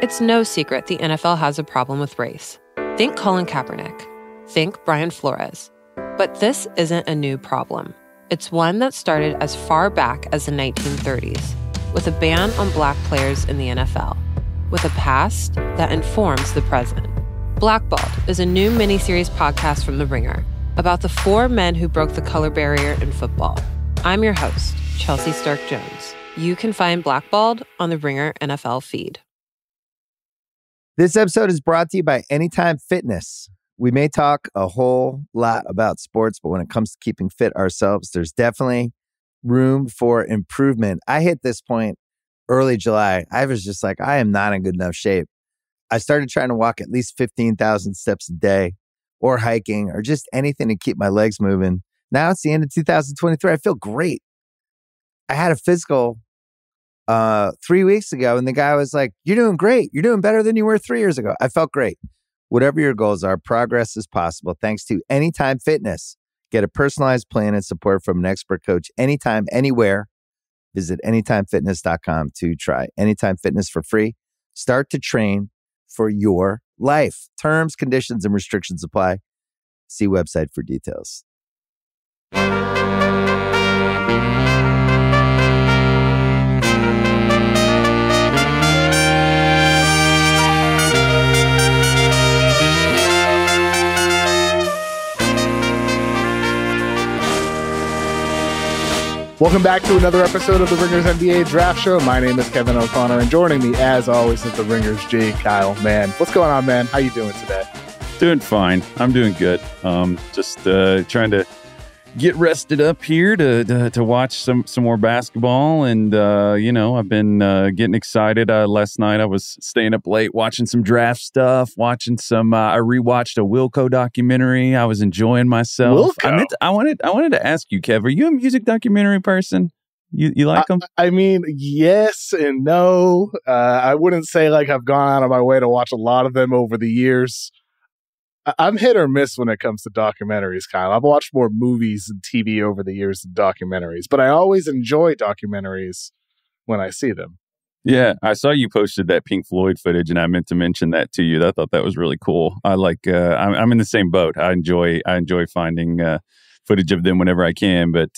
It's no secret the NFL has a problem with race. Think Colin Kaepernick. Think Brian Flores. But this isn't a new problem. It's one that started as far back as the 1930s, with a ban on black players in the NFL, with a past that informs the present. Blackballed is a new miniseries podcast from The Ringer about the 4 men who broke the color barrier in football. I'm your host, Chelsea Stark-Jones. You can find Blackballed on the Ringer NFL feed. This episode is brought to you by Anytime Fitness. We may talk a whole lot about sports, but when it comes to keeping fit ourselves, there's definitely room for improvement. I hit this point early July. I was just like, I am not in good enough shape. I started trying to walk at least 15,000 steps a day, or hiking, or just anything to keep my legs moving. Now it's the end of 2023. I feel great. I had a physical 3 weeks ago, and the guy was like, "You're doing great. You're doing better than you were 3 years ago." I felt great. Whatever your goals are, progress is possible thanks to Anytime Fitness. Get a personalized plan and support from an expert coach anytime, anywhere. Visit anytimefitness.com to try Anytime Fitness for free. Start to train for your life. Terms, conditions, and restrictions apply. See website for details. Welcome back to another episode of the Ringers NBA Draft Show. My name is Kevin O'Connor, and joining me, as always, is the Ringers J. Kyle Mann. What's going on, man? How you doing today? Doing fine. I'm doing good. Just trying to get rested up here to watch some more basketball, and I've been getting excited. Last night I was staying up late watching some draft stuff, watching some. I rewatched a Wilco documentary. I was enjoying myself. Wilco? I wanted to ask you, Kev, are you a music documentary person? You like them? I mean, yes and no. I wouldn't say like I've gone out of my way to watch a lot of them over the years. I'm hit or miss when it comes to documentaries, Kyle. I've watched more movies and TV over the years than documentaries, but I always enjoy documentaries when I see them. Yeah, I saw you posted that Pink Floyd footage, and I meant to mention that to you. I thought that was really cool. I like. I'm in the same boat. I enjoy finding footage of them whenever I can. But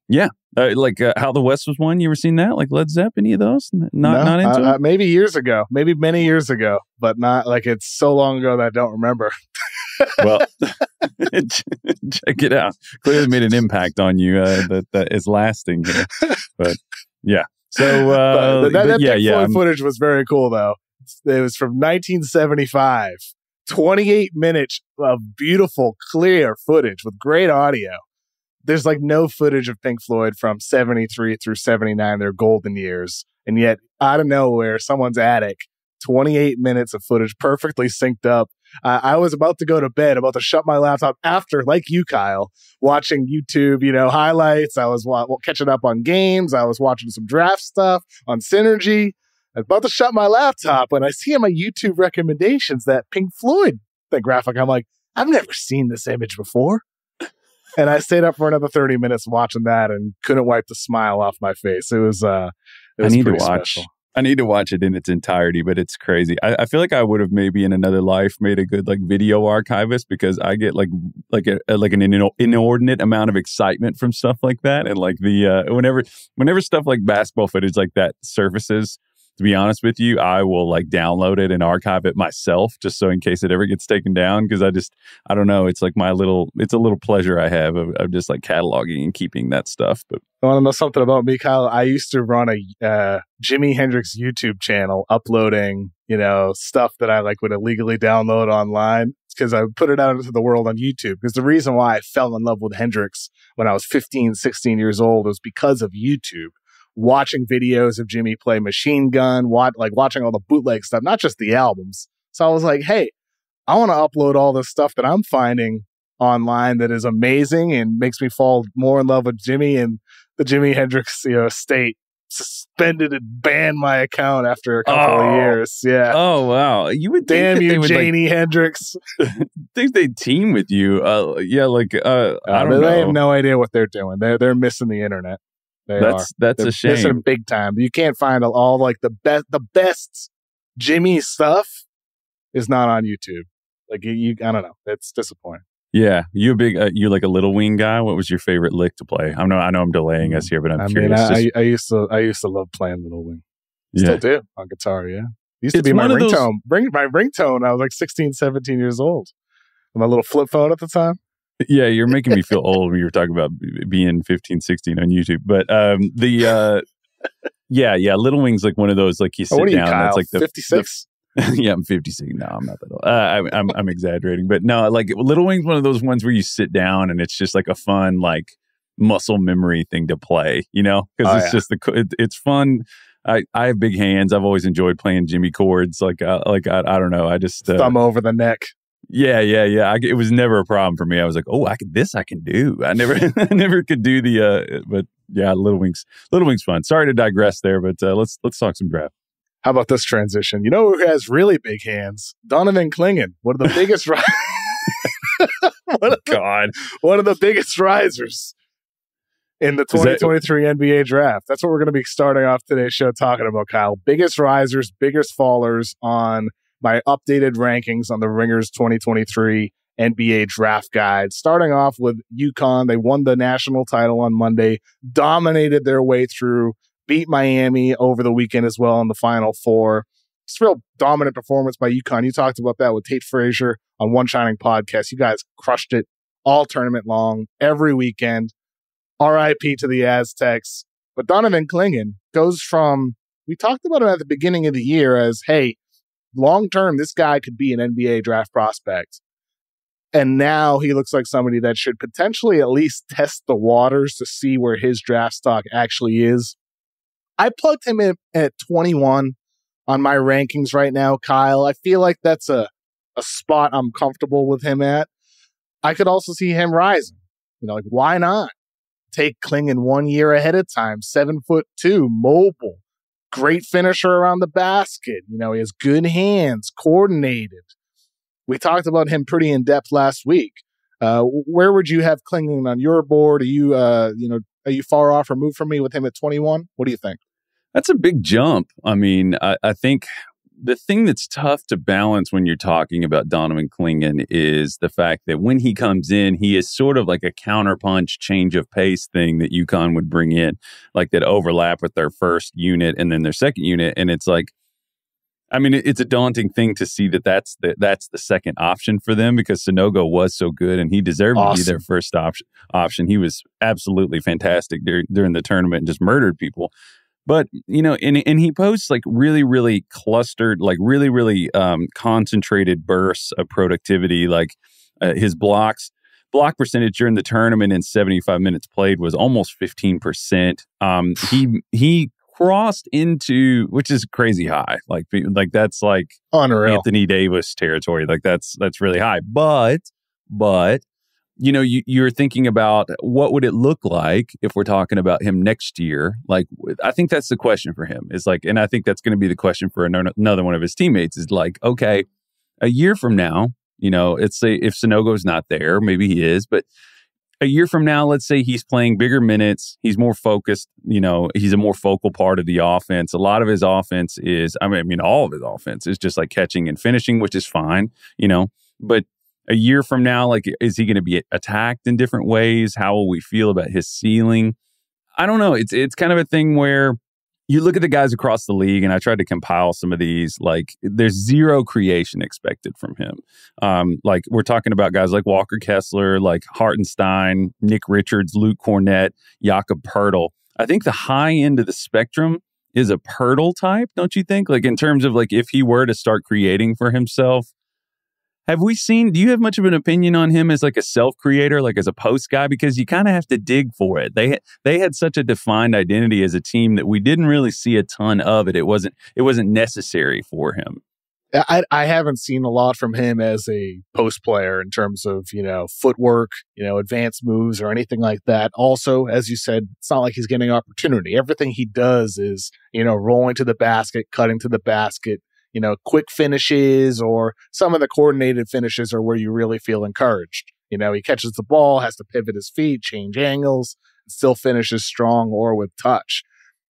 yeah, like How the West Was Won. You ever seen that? Like Led Zeppelin, any of those? Not into it? Maybe years ago, maybe many years ago, but not like it's so long ago that I don't remember. Well, check it out. Clearly made an impact on you that is lasting here. But yeah. So that Pink Floyd footage was very cool, though. It was from 1975. 28 minutes of beautiful, clear footage with great audio. There's like no footage of Pink Floyd from 73 through 79, their golden years. And yet, out of nowhere, someone's attic, 28 minutes of footage perfectly synced up. I was about to go to bed, about to shut my laptop after, like you, Kyle, watching YouTube, highlights. I was catching up on games. I was watching some draft stuff on Synergy. I was about to shut my laptop when I see in my YouTube recommendations that Pink Floyd graphic. I'm like, I've never seen this image before. And I stayed up for another 30 minutes watching that and couldn't wipe the smile off my face. It was I need to watch. Special. I need to watch it in its entirety, but it's crazy. I feel like I would have maybe in another life made a good like video archivist, because I get like an inordinate amount of excitement from stuff like that, and like the whenever stuff like basketball footage like that surfaces. To be honest with you, I will like download it and archive it myself, just so in case it ever gets taken down. Because I don't know. It's like it's a little pleasure I have of just like cataloging and keeping that stuff. But you want to know something about me, Kyle? I used to run a Jimi Hendrix YouTube channel, uploading stuff that I like would illegally download online, because I put it out into the world on YouTube. Because the reason why I fell in love with Hendrix when I was 15, 16 years old was because of YouTube. Watching videos of Jimmy play Machine Gun, watching all the bootleg stuff, not just the albums. So I was like, hey, I want to upload all this stuff that I'm finding online that is amazing and makes me fall more in love with Jimmy. And the Jimi Hendrix estate suspended and banned my account after a couple of years. Yeah. Oh, wow. You would damn you, Janie Hendrix. Think they team with you. I don't know. They have no idea what they're doing. They're missing the internet. They're a shame. Missing big time. You can't find all like the best Jimmy's stuff is not on YouTube. Like I don't know. It's disappointing. Yeah, you like a Little Wing guy. What was your favorite lick to play? I know I'm delaying us here, but I'm curious. I used to love playing Little Wing. Still do on guitar. Yeah, used to be my ringtone. My ringtone. I was like 16, 17 years old. My little flip phone at the time. Yeah, you're making me feel old when you were talking about being 15, 16 on YouTube. But yeah, Little Wing's like one of those, like you sit what are you, down. Kyle? It's like 56. Yeah, I'm 56. No, I'm not that old. I'm exaggerating, but no, like Little Wing's one of those ones where you sit down and it's just like a fun, like muscle memory thing to play, you know, because just it's fun. I have big hands. I've always enjoyed playing Jimmy chords. Like I don't know. I just thumb over the neck. Yeah. It was never a problem for me. I was like, oh, I can do. I never could do but yeah, Little Wing's fun. Sorry to digress there, but let's talk some draft. How about this transition? You know who has really big hands? Donovan Clingan, one of the biggest one of the biggest risers in the 2023 NBA draft. That's what we're going to be starting off today's show talking about, Kyle. Biggest risers, biggest fallers on my updated rankings on the Ringers 2023 NBA draft guide. Starting off with UConn. They won the national title on Monday, dominated their way through, beat Miami over the weekend as well in the Final Four. It's a real dominant performance by UConn. You talked about that with Tate Frazier on One Shining Podcast. You guys crushed it all tournament long, every weekend. RIP to the Aztecs. But Donovan Clingan goes from, we talked about him at the beginning of the year as, hey, long-term, this guy could be an NBA draft prospect. And now he looks like somebody that should potentially at least test the waters to see where his draft stock actually is. I plugged him in at 21 on my rankings right now, Kyle. I feel like that's a spot I'm comfortable with him at. I could also see him rising. You know, like, why not take Clingan 1 year ahead of time? 7'2", mobile, great finisher around the basket. You know, he has good hands, coordinated. We talked about him pretty in depth last week. Where would you have Clingan on your board? Are you, are you far off or moved from me with him at 21? What do you think? That's a big jump. I mean, I think the thing that's tough to balance when you're talking about Donovan Clingan is the fact that when he comes in, he is sort of like a counterpunch change of pace thing that UConn would bring in, like that overlap with their first unit and then their second unit. And it's like, I mean, it's a daunting thing to see that's the second option for them, because Sanogo was so good and he deserved to be their first option. He was absolutely fantastic during the tournament and just murdered people. But, you know, and he posts like really, really clustered, like really, really concentrated bursts of productivity. Like his block percentage during the tournament in 75 minutes played was almost 15%. He crossed into, which is crazy high. Like that's like unreal Anthony Davis territory. Like that's really high. But you know, you're thinking about what would it look like if we're talking about him next year? Like, I think that's the question for him. Is like, and I think that's going to be the question for another one of his teammates. Is like, okay, a year from now, you know, let's say if Sanogo's not there, maybe he is, but a year from now, let's say he's playing bigger minutes, he's more focused, you know, he's a more focal part of the offense. A lot of his offense is, I mean, all of his offense is just like catching and finishing, which is fine, you know, but a year from now, like, is he going to be attacked in different ways? How will we feel about his ceiling? I don't know. It's kind of a thing where you look at the guys across the league, and I tried to compile some of these. Like, there's zero creation expected from him. Like, we're talking about guys like Walker Kessler, like Hartenstein, Nick Richards, Luke Cornett, Jakob Poeltl. I think the high end of the spectrum is a Poeltl type, don't you think? Like, in terms of like if he were to start creating for himself. Do you have much of an opinion on him as like a self-creator, like as a post guy? Because you kind of have to dig for it. They had such a defined identity as a team that we didn't really see a ton of it. It wasn't necessary for him. I haven't seen a lot from him as a post player in terms of, you know, footwork, you know, advanced moves or anything like that. Also, as you said, it's not like he's getting opportunity. Everything he does is, you know, rolling to the basket, cutting to the basket. You know, quick finishes or some of the coordinated finishes are where you really feel encouraged. You know, he catches the ball, has to pivot his feet, change angles, still finishes strong or with touch.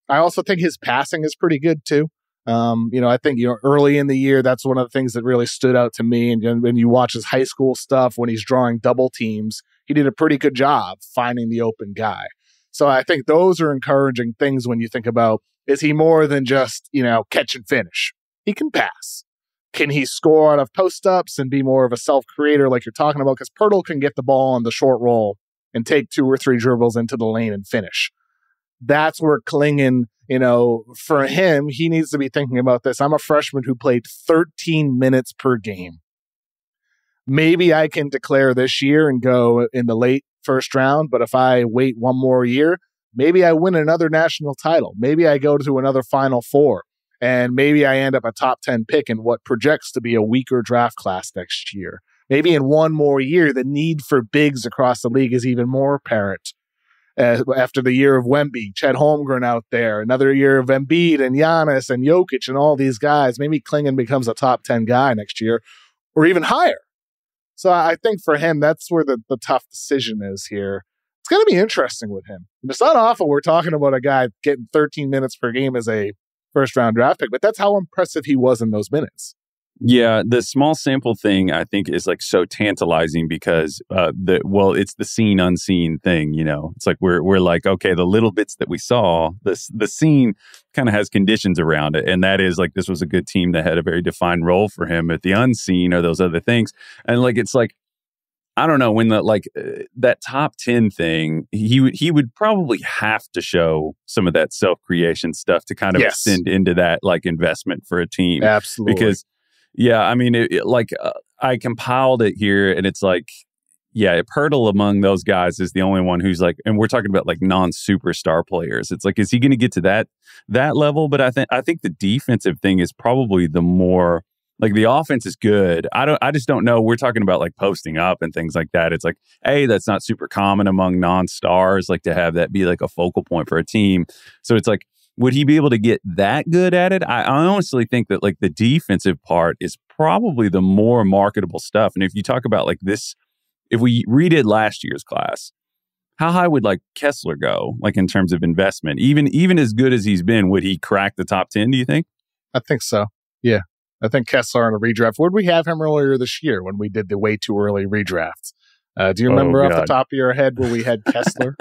I also think his passing is pretty good too. I think, early in the year, that's one of the things that really stood out to me. And when you watch his high school stuff, when he's drawing double teams, he did a pretty good job finding the open guy. So I think those are encouraging things when you think about, is he more than just, catch and finish? He can pass. Can he score out of post-ups and be more of a self-creator like you're talking about? Because Poeltl can get the ball on the short roll and take 2 or 3 dribbles into the lane and finish. That's where Clingan, for him, he needs to be thinking about this. I'm a freshman who played 13 minutes per game. Maybe I can declare this year and go in the late first round, but if I wait one more year, maybe I win another national title. Maybe I go to another Final Four, and maybe I end up a top 10 pick in what projects to be a weaker draft class next year. Maybe in one more year, the need for bigs across the league is even more apparent. After the year of Wemby, Chet Holmgren out there, another year of Embiid and Giannis and Jokic and all these guys, maybe Clingan becomes a top 10 guy next year or even higher. So I think for him, that's where the tough decision is here. It's going to be interesting with him. It's not awful we're talking about a guy getting 13 minutes per game as a first-round draft pick, but that's how impressive he was in those minutes. Yeah, the small sample thing I think is like so tantalizing because it's the seen unseen thing, It's like we're like, okay, the little bits that we saw, the scene kind of has conditions around it, and that is like this was a good team that had a very defined role for him. But the unseen are those other things, and like it's like I don't know when that top 10 thing, he would probably have to show some of that self-creation stuff to kind of extend into that like investment for a team. Absolutely, because. Yeah, I mean, I compiled it here, and it's like, Poeltl among those guys is the only one who's like, and we're talking about like non-superstar players. It's like, is he going to get to that level? But I think the defensive thing is probably the more like the offense is good. I just don't know. We're talking about like posting up and things like that. It's like, that's not super common among non-stars, like to have that be like a focal point for a team. So it's like, would he be able to get that good at it? I honestly think that like the defensive part is probably the more marketable stuff. And if you talk about like this, if we redid last year's class, how high would like Kessler go, like in terms of investment? Even as good as he's been, would he crack the top 10, do you think? I think so. Yeah. I think Kessler on a redraft. Where did we have him earlier this year when we did the way too early redrafts? Do you remember off the top of your head where we had Kessler?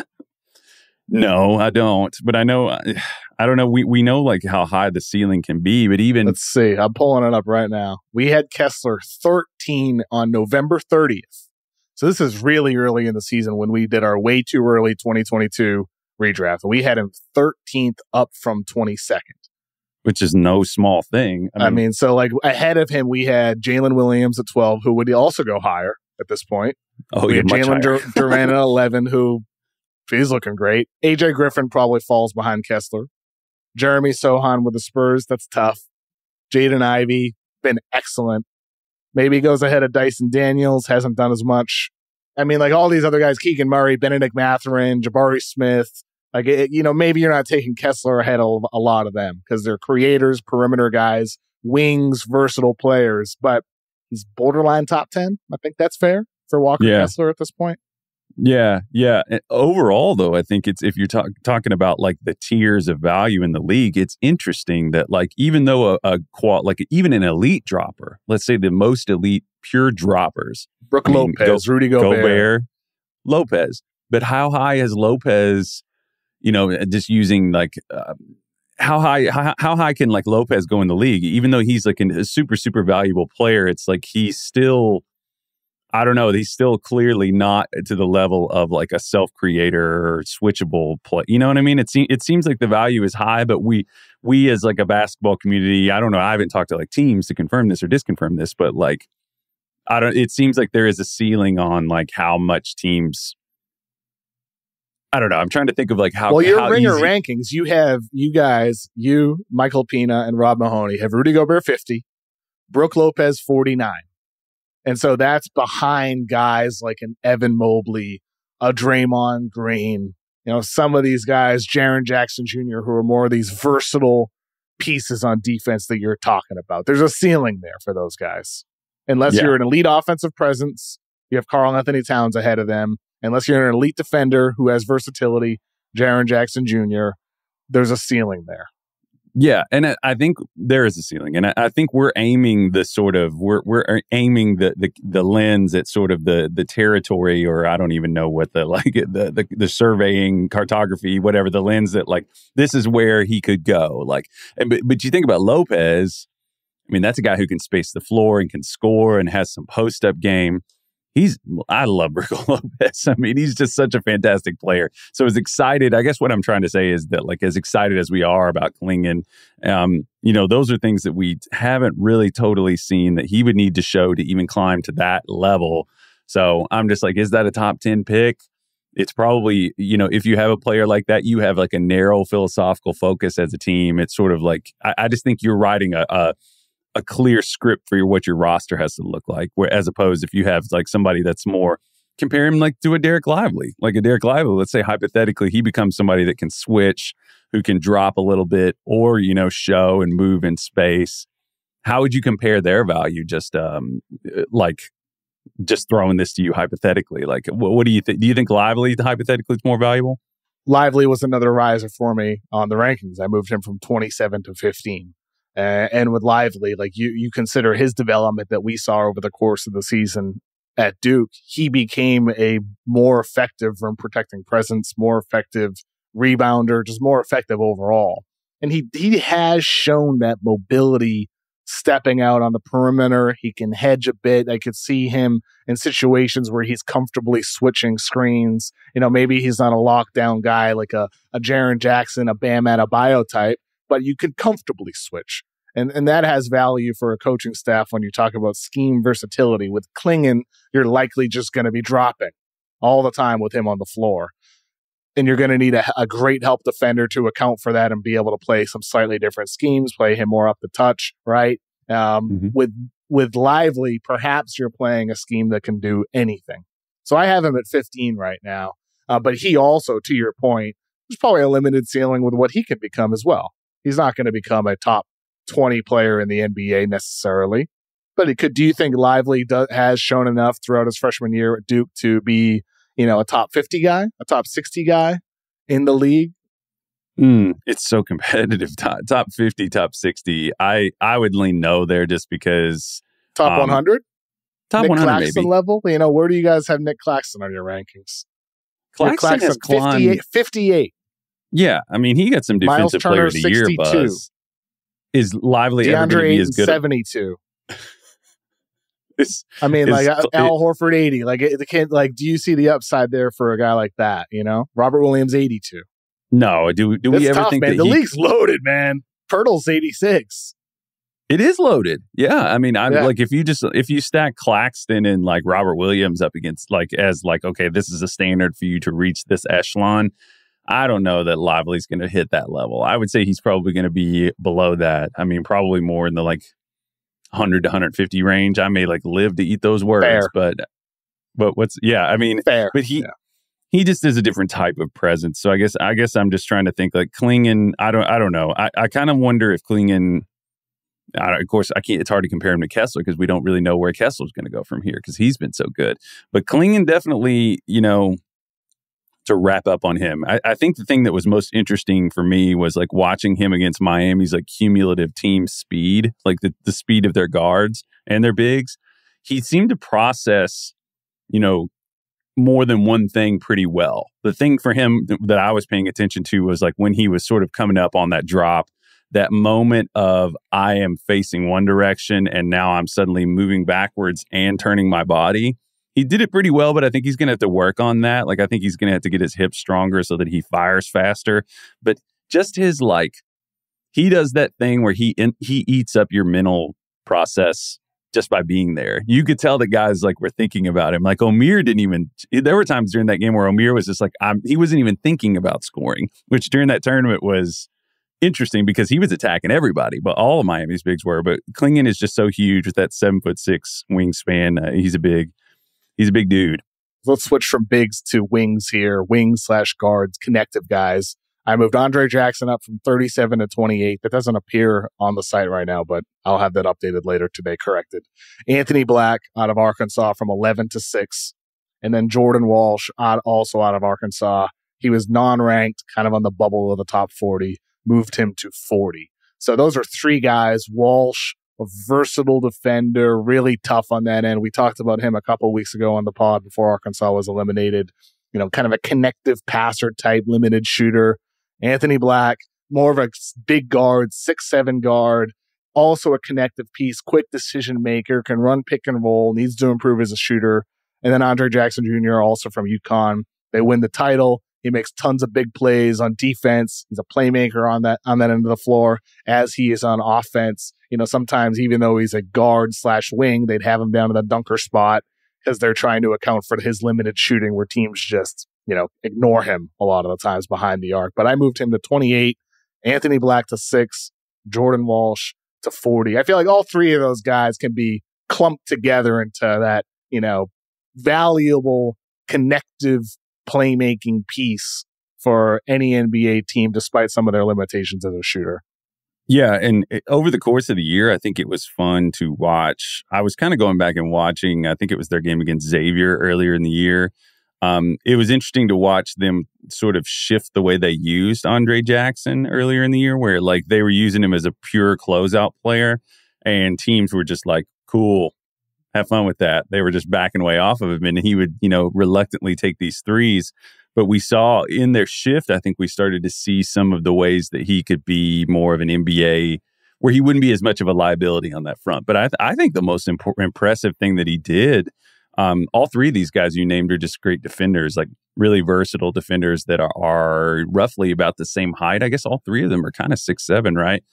No, I don't. But I don't know. We know like how high the ceiling can be, but even... Let's see. I'm pulling it up right now. We had Kessler 13 on November 30th. So this is really early in the season when we did our way too early 2022 redraft. And we had him 13th up from 22nd. Which is no small thing. I mean, so like ahead of him, we had Jalen Williams at 12, who would also go higher at this point. We had Jalen Duran at 11, who... he's looking great. AJ Griffin probably falls behind Kessler. Jeremy Sohan with the Spurs, that's tough. Jaden Ivey, been excellent. Maybe goes ahead of Dyson Daniels, hasn't done as much. I mean, like all these other guys, Keegan Murray, Benedict Mathurin, Jabari Smith. Like, maybe you're not taking Kessler ahead of a lot of them because they're creators, perimeter guys, wings, versatile players. But he's borderline top 10. I think that's fair for Walker Kessler at this point. Yeah. And overall, though, I think it's if you're talking about like the tiers of value in the league, it's interesting that like even though even an elite dropper, let's say the most elite pure droppers, Lopez, Rudy Gobert, Lopez, but how high has Lopez? Just using like how high can like Lopez go in the league? Even though he's like a super super valuable player, it's like he's still. I don't know. He's still clearly not to the level of like a self-creator or switchable play. You know what I mean? It seems like the value is high, but we as like a basketball community, I don't know. I haven't talked to like teams to confirm this or disconfirm this, but like, it seems like there is a ceiling on like how much teams, I don't know. I'm trying to think of like how. Well, your how ringer easy. rankings, you, Michael Pina, and Rob Mahoney have Rudy Gobert 50, Brook Lopez 49. And so that's behind guys like an Evan Mobley, a Draymond Green, some of these guys, Jaren Jackson Jr., who are more of these versatile pieces on defense that you're talking about. There's a ceiling there for those guys. Unless you're an elite offensive presence, you have Karl Anthony Towns ahead of them. Unless you're an elite defender who has versatility, Jaren Jackson Jr., there's a ceiling there. Yeah, and I think there is a ceiling, and I think we're aiming the sort of we're aiming the lens at sort of the territory, or I don't even know what the surveying, cartography, whatever the lens that like this is where he could go. Like, but you think about Lopez. I mean, that's a guy who can space the floor and can score and has some post up game. I love Brook Lopez. I mean, he's just such a fantastic player. So as excited, I guess what I'm trying to say is that like as excited as we are about Clingan, those are things that we haven't really totally seen that he would need to show to even climb to that level. So I'm just like, is that a top 10 pick? It's probably, if you have a player like that, you have like a narrow philosophical focus as a team. It's sort of like, I just think you're writing a clear script for what your roster has to look like, where as opposed if you have like somebody that's more, compare him like to a Dariq Lively. Like a Dariq Lively, let's say hypothetically, he becomes somebody that can switch, who can drop a little bit or, show and move in space. How would you compare their value? Just throwing this to you hypothetically, like what do you think? Do you think Lively hypothetically is more valuable? Lively was another riser for me on the rankings. I moved him from 27 to 15. And with Lively, like you consider his development that we saw over the course of the season at Duke, he became a more effective rim protecting presence, more effective rebounder, just more effective overall. And he has shown that mobility stepping out on the perimeter. He can hedge a bit. I could see him in situations where he's comfortably switching screens. Maybe he's not a lockdown guy like a Jaren Jackson, a Bam Adebayo type, but you could comfortably switch. And that has value for a coaching staff when you talk about scheme versatility. With Clingan, you're likely just going to be dropping all the time with him on the floor. And you're going to need a great help defender to account for that and be able to play some slightly different schemes, play him more up the touch, right? With Lively, perhaps you're playing a scheme that can do anything. So I have him at 15 right now. But he also, to your point, there's probably a limited ceiling with what he can become as well. He's not going to become a top 20 player in the NBA necessarily, but it could. Do you think Lively has shown enough throughout his freshman year at Duke to be, a top 50 guy, a top 60 guy in the league? It's so competitive. Top 50, top 60. I would lean no there just because. Top 100? Top Nick 100 Claxton maybe. Level? Where do you guys have Nick Claxton on your rankings? Claxton has climbed 58. Yeah, I mean, he got some defensive player of the year buzz. Is Lively ever going to be as good? 72. Al Horford 80. Like the kid. Like, do you see the upside there for a guy like that? Robert Williams 82. No, do we ever tough, think man. that the league's loaded, man? Pirtle's 86. It is loaded. Yeah, I mean, like if you stack Claxton and like Robert Williams up against okay, this is a standard for you to reach this echelon. I don't know that Lively's going to hit that level. I would say he's probably going to be below that. I mean, probably more in the 100 to 150 range. I may live to eat those words, fair. but fair. But he just is a different type of presence. So I guess I'm just trying to think like Clingan. I don't know. I kind of wonder if Clingan. Of course, I can't. It's hard to compare him to Kessler because we don't really know where Kessler's going to go from here because he's been so good. But Clingan definitely, to wrap up on him, I think the thing that was most interesting for me was watching him against Miami's cumulative team speed, the speed of their guards and their bigs. He seemed to process, more than one thing pretty well. The thing for him that I was paying attention to was when he was sort of coming up on that drop, that moment of I am facing one direction and now I'm suddenly moving backwards and turning my body. He did it pretty well, but I think he's going to have to work on that. I think he's going to have to get his hips stronger so that he fires faster. But just his he does that thing where he eats up your mental process just by being there. You could tell that guys were thinking about him. Omier didn't even. There were times during that game where Omier was just he wasn't even thinking about scoring, which during that tournament was interesting because he was attacking everybody, but all of Miami's bigs were. But Clingan is just so huge with that 7'6" wingspan. He's a big dude. Let's switch from bigs to wings here. Wings/guards, connective guys. I moved Andre Jackson up from 37 to 28. That doesn't appear on the site right now, but I'll have that updated later today, corrected. Anthony Black out of Arkansas from 11 to 6. And then Jordan Walsh also out of Arkansas. He was non-ranked, kind of on the bubble of the top 40. Moved him to 40. So those are three guys. Walsh, a versatile defender, really tough on that end. We talked about him a couple of weeks ago on the pod before Arkansas was eliminated. Kind of a connective passer type, limited shooter. Anthony Black, more of a big guard, 6'7" guard, also a connective piece, quick decision maker, can run pick and roll, needs to improve as a shooter. And then Andre Jackson Jr., also from UConn. They win the title. He makes tons of big plays on defense. He's a playmaker on that end of the floor, as he is on offense. Sometimes even though he's a guard/wing, they'd have him down in the dunker spot because they're trying to account for his limited shooting, where teams just, ignore him a lot of the times behind the arc. But I moved him to 28, Anthony Black to 6, Jordan Walsh to 40. I feel like all three of those guys can be clumped together into that, valuable, connective playmaking piece for any NBA team, despite some of their limitations as a shooter. Yeah, and over the course of the year, I think it was fun to watch. I was kind of going back and watching, I think it was their game against Xavier earlier in the year. It was interesting to watch them sort of shift the way they used Andre Jackson earlier in the year, where like they were using him as a pure closeout player, and teams were just like, cool, have fun with that. They were just backing away off of him, and he would, reluctantly take these threes. But we saw in their shift, I think we started to see some of the ways that he could be more of an NBA, where he wouldn't be as much of a liability on that front. But I think the most impressive thing that he did, all three of these guys you named are just great defenders, like really versatile defenders that are roughly about the same height. I guess all three of them are kind of 6'7", right?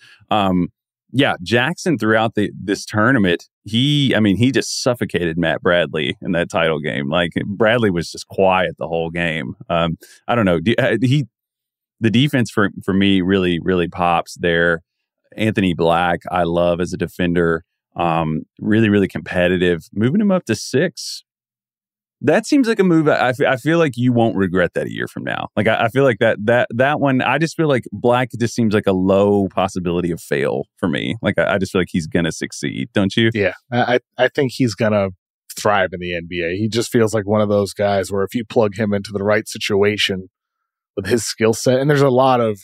Yeah, Jackson throughout this tournament, he just suffocated Matt Bradley in that title game. Like, Bradley was just quiet the whole game. I don't know. The defense for me really, really pops there. Anthony Black, I love as a defender. Really, really competitive. Moving him up to 6. That seems like a move. I feel like you won't regret that a year from now. Like, I feel like that one, I just feel like Black just seems like a low possibility of fail for me. Like, I just feel like he's going to succeed. Don't you? Yeah. I think he's going to thrive in the NBA. He just feels like one of those guys where if you plug him into the right situation with his skill set, and there's a lot of,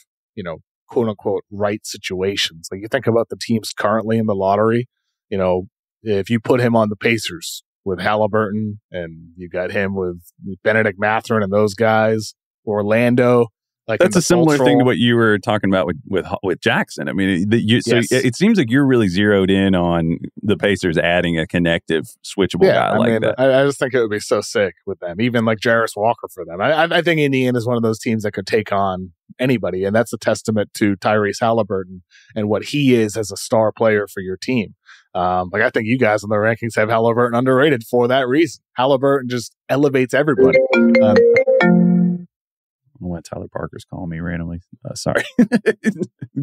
quote unquote, right situations. Like, you think about the teams currently in the lottery, if you put him on the Pacers with Halliburton, and you got him with Benedict Mathurin and those guys, Orlando. Like, that's a similar thing to what you were talking about with Jackson. I mean, yes. So it seems like you're really zeroed in on the Pacers adding a connective, switchable guy like that. I just think it would be so sick with them, even like Jarris Walker for them. I think Indiana is one of those teams that could take on anybody, and that's a testament to Tyrese Halliburton and what he is as a star player for your team. I think you guys in the rankings have Halliburton underrated for that reason. Halliburton just elevates everybody. What, Tyler Parker's calling me randomly. Sorry.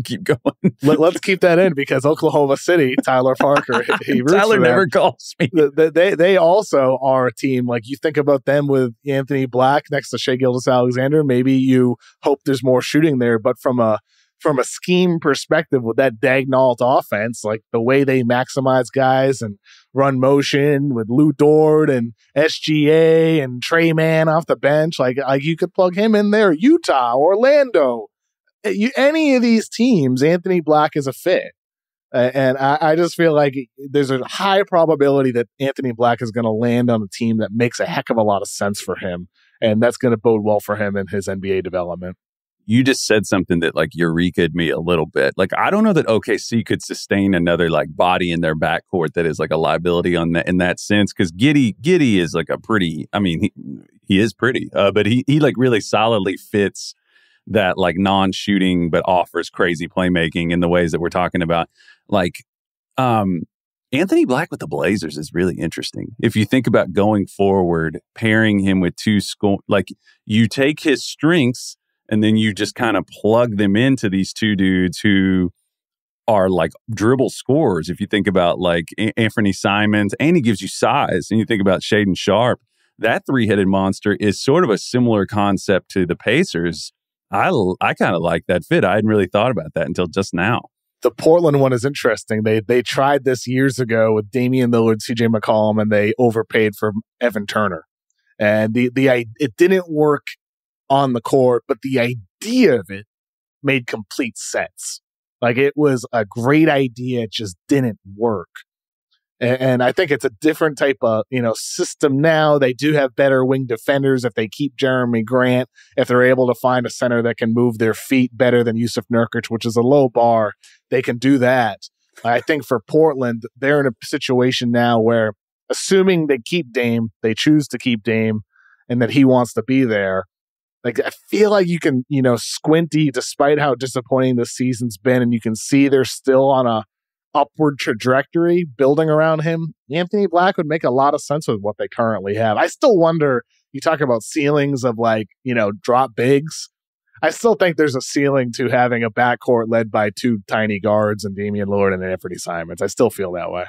Keep going. Let's keep that in, because Oklahoma City, Tyler Parker, he roots Tyler for never calls me. They also are a team, like, you think about them with Anthony Black next to Shai Gilgeous-Alexander. Maybe you hope there's more shooting there, but from a scheme perspective with that Daignault offense, like the way they maximize guys and run motion with Lou Dort and SGA and Trey Mann off the bench, like you could plug him in there. Utah, Orlando, any of these teams, Anthony Black is a fit. And I just feel like there's a high probability that Anthony Black is going to land on a team that makes a heck of a lot of sense for him. And that's going to bode well for him in his NBA development. You just said something that like eureka'd me a little bit. Like, I don't know that OKC could sustain another like body in their backcourt that is like a liability on that in that sense. Because Giddey is like a pretty. I mean, he is pretty, but he like really solidly fits that like non-shooting but offers crazy playmaking in the ways that we're talking about. Like, Anthony Black with the Blazers is really interesting. If you think about going forward, pairing him with like you take his strengths and then you just kind of plug them into these two dudes who are like dribble scorers. If you think about like Anthony Simons, and he gives you size, and you think about Shaedon Sharpe, that three-headed monster is sort of a similar concept to the Pacers. I kind of like that fit. I hadn't really thought about that until just now. The Portland one is interesting. They tried this years ago with Damian Lillard, CJ McCollum, and they overpaid for Evan Turner. And it didn't work on the court, but the idea of it made complete sense. Like, it was a great idea. It just didn't work. And I think it's a different type of, system now. They do have better wing defenders if they keep Jeremy Grant, if they're able to find a center that can move their feet better than Yusuf Nurkic, which is a low bar. They can do that. I think for Portland, they're in a situation now where, assuming they keep Dame, they choose to keep Dame, and that he wants to be there. Like, I feel like you can, squinty, despite how disappointing the season's been, and you can see they're still on a upward trajectory building around him. Anthony Black would make a lot of sense with what they currently have. I still wonder, you talk about ceilings of drop bigs. I still think there's a ceiling to having a backcourt led by two tiny guards and Damian Lillard and Anthony Simons. I still feel that way.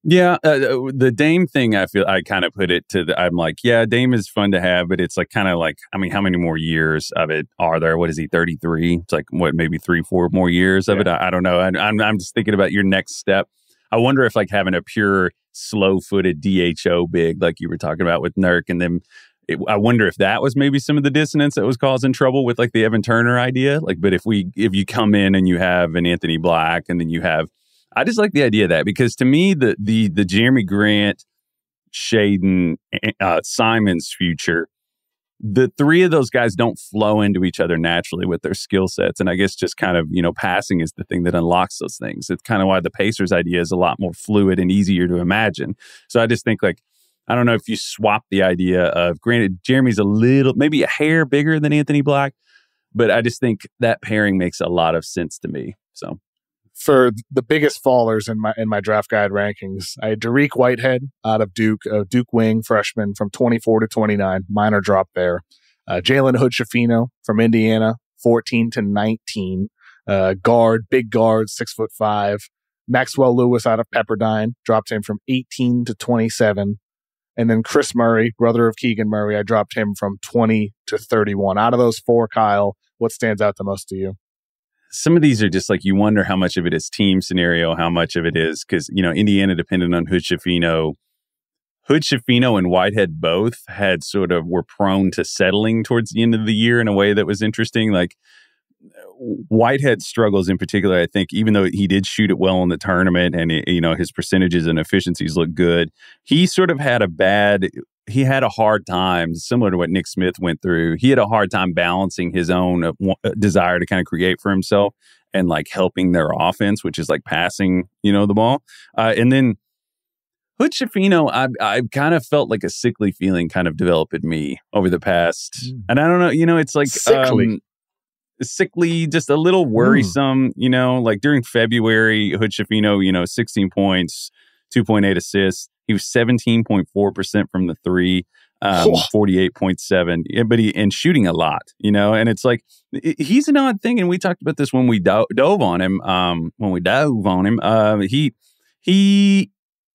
Yeah, the Dame thing, I kind of put it to I'm like, yeah, Dame is fun to have, but it's like kind of like, I mean, how many more years of it are there? What is he, 33? It's like, maybe 3-4 more years of it? I don't know. I'm just thinking about your next step. I wonder if like having a pure slow-footed DHO big, like you were talking about with Nurk, and then I wonder if that was maybe some of the dissonance that was causing trouble with like the Evan Turner idea. Like, but if you come in and you have an Anthony Black, and then you have, I just like the idea of that, because to me, the Jeremy Grant, Shaedon, Simons future, the three of those guys don't flow into each other naturally with their skill sets. And I guess just kind of, passing is the thing that unlocks those things. It's kind of why the Pacers idea is a lot more fluid and easier to imagine. So I just think, like, I don't know if you swap the idea of, granted, Jeremy's maybe a hair bigger than Anthony Black, but I just think that pairing makes a lot of sense to me. So. For the biggest fallers in my draft guide rankings, I had Dariq Whitehead out of Duke wing freshman from 24 to 29, minor drop there. Jalen Hood-Schifino from Indiana, 14 to 19, big guard, 6'5". Maxwell Lewis out of Pepperdine, dropped him from 18 to 27. And then Kris Murray, brother of Keegan Murray, I dropped him from 20 to 31. Out of those four, Kyle, what stands out the most to you? Some of these are just like, you wonder how much of it is team scenario, how much of it is because, Indiana depended on Hood-Schifino. Hood-Schifino and Whitehead both were prone to settling towards the end of the year in a way that was interesting. Like, Whitehead struggles in particular, I think, even though he did shoot it well in the tournament and, his percentages and efficiencies look good, he sort of had a hard time, similar to what Nick Smith went through. He had a hard time balancing his own desire to kind of create for himself and like helping their offense, which is like passing, the ball. And then Hood-Schifino, I kind of felt like a sickly feeling kind of developed in me over the past. And I don't know, it's like sickly, just a little worrisome, like during February, Hood-Schifino, 16 points, 2.8 assists. He was 17.4% from the three, 48.7, but and shooting a lot, and it's like, he's an odd thing. And we talked about this when we dove on him. He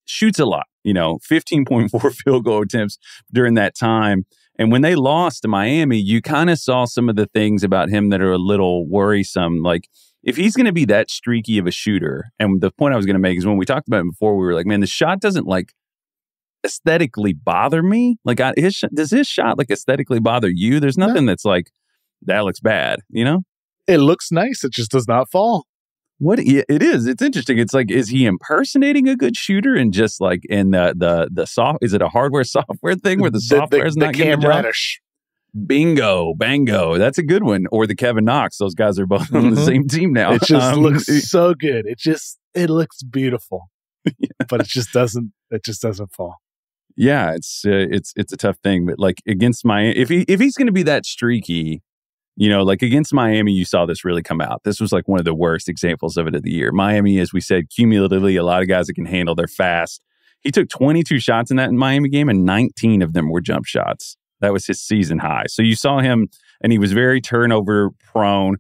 shoots a lot, 15.4 field goal attempts during that time. And when they lost to Miami, you kind of saw some of the things about him that are a little worrisome. Like, if he's going to be that streaky of a shooter, and the point I was going to make is when we talked about it before, we were like, man, the shot doesn't like aesthetically bother me. Like, does his shot like aesthetically bother you? There's nothing that's like, that looks bad, It looks nice. It just does not fall. It is. It's interesting. It's like, is he impersonating a good shooter and just like in the soft? Is it a hardware software thing where the software is not getting the job? Reddish. Bingo, bango. That's a good one. Or the Kevin Knox. Those guys are both on the same team now. It just looks so good. It looks beautiful, but it just doesn't fall. Yeah, it's a tough thing. But like against Miami, if he's going to be that streaky, like against Miami, you saw this really come out. This was like one of the worst examples of it of the year. Miami, as we said, cumulatively, a lot of guys that can handle, they're fast. He took 22 shots in that Miami game, and 19 of them were jump shots. That was his season high. So you saw him, and he was very turnover prone,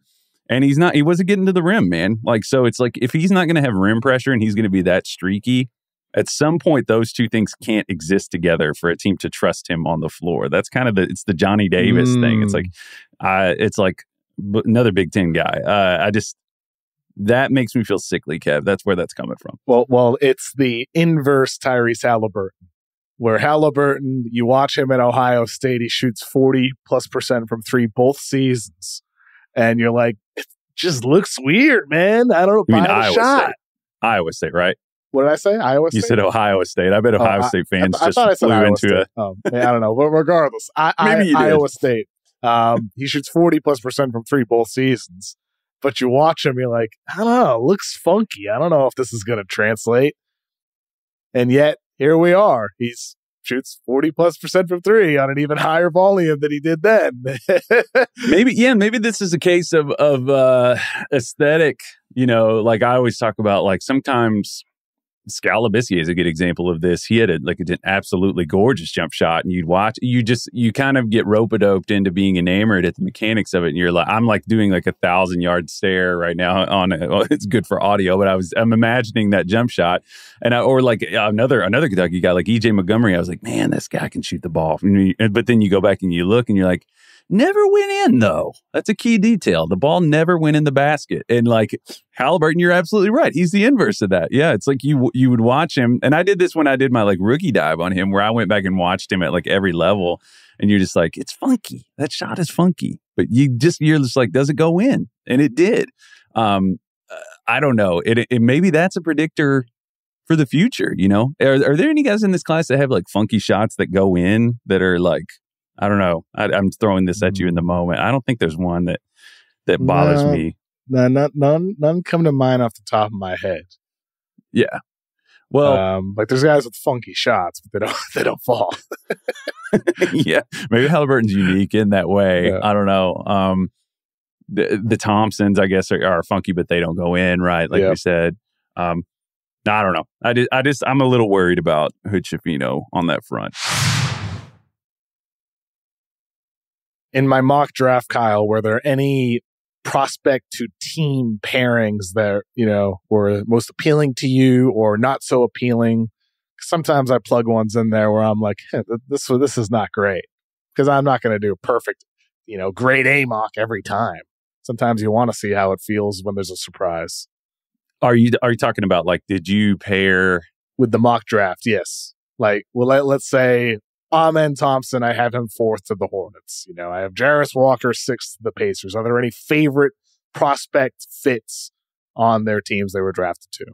and he wasn't getting to the rim, man. Like, so it's like, if he's not going to have rim pressure and he's going to be that streaky, at some point, those two things can't exist together for a team to trust him on the floor. That's kind of it's the Johnny Davis thing. It's like another Big Ten guy. That makes me feel sickly, Kev. That's where that's coming from. Well, it's the inverse Tyrese Halliburton, where Halliburton, you watch him at Ohio State, he shoots 40+% from three both seasons. And you're like, just looks weird, man. I don't know. You mean Iowa Iowa State? Iowa State, right? What did I say? Iowa State? You said Ohio State. I bet Ohio State fans I just thought I said flew Iowa into State. it. I don't know. But regardless, Maybe you did. Iowa State. He shoots 40+% from three both seasons. But you watch him, you're like, I don't know, it looks funky. I don't know if this is going to translate. And yet, here we are. He shoots 40+% from three on an even higher volume than he did then. Maybe this is a case of aesthetic. You know, like I always talk about, like sometimes Scalabrine is a good example of this. He had an absolutely gorgeous jump shot, and you kind of get rope-a-doped into being enamored at the mechanics of it. And you're like, I'm like doing like 1,000-yard stare right now on it. Well, it's good for audio, but I'm imagining that jump shot, or like another Kentucky guy like EJ Montgomery. I was like, man, this guy can shoot the ball. But then you go back and you look, and you're like, never went in, though. That's a key detail. The ball never went in the basket. And like Halliburton, you're absolutely right. He's the inverse of that. Yeah, it's like you would watch him. And I did this when I did my like rookie dive on him, where I went back and watched him at like every level. And you're just like, it's funky. That shot is funky. But you're just like, does it go in? And it did. I don't know. It maybe that's a predictor for the future, you know? Are there any guys in this class that have like funky shots that go in that are like, I don't know. I'm throwing this at you in the moment. I don't think there's one that bothers me. No, none come to mind off the top of my head. Yeah. Well, like there's guys with funky shots, but they don't fall. Yeah. Maybe Halliburton's unique in that way. Yeah. I don't know. The Thompsons, I guess, are funky, but they don't go in, right? Like we said. I don't know. I'm a little worried about Hood-Schifino on that front. In my mock draft, Kyle, were there any prospect to team pairings that, you know, were most appealing to you or not so appealing? Sometimes I plug ones in there where I'm like, hey, this is not great, because I'm not going to do a perfect, you know, grade A mock every time. Sometimes you want to see how it feels when there's a surprise. Are you talking about, like, did you pair with the mock draft? Yes. Like, well, let's say Amen Thompson, I have him 4th to the Hornets. You know, I have Jarris Walker 6th to the Pacers. Are there any favorite prospect fits on their teams they were drafted to?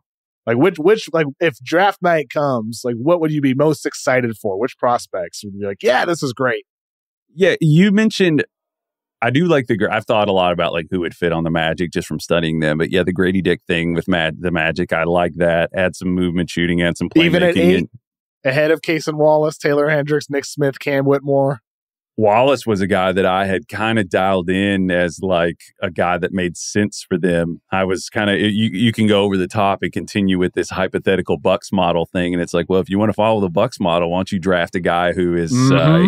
Like which like if draft night comes, like what would you be most excited for? Which prospects would you be like, yeah, this is great? Yeah, you mentioned, I do like I've thought a lot about like who would fit on the Magic just from studying them. But yeah, the Grady Dick thing with the Magic, I like that. Add some movement shooting, add some playmaking. Even at 8? Ahead of Case and Wallace, Taylor Hendricks, Nick Smith, Cam Whitmore. Wallace was a guy that I had kind of dialed in as like a guy that made sense for them. I was kind of, you can go over the top and continue with this hypothetical Bucks model thing. And it's like, well, if you want to follow the Bucks model, why don't you draft a guy who is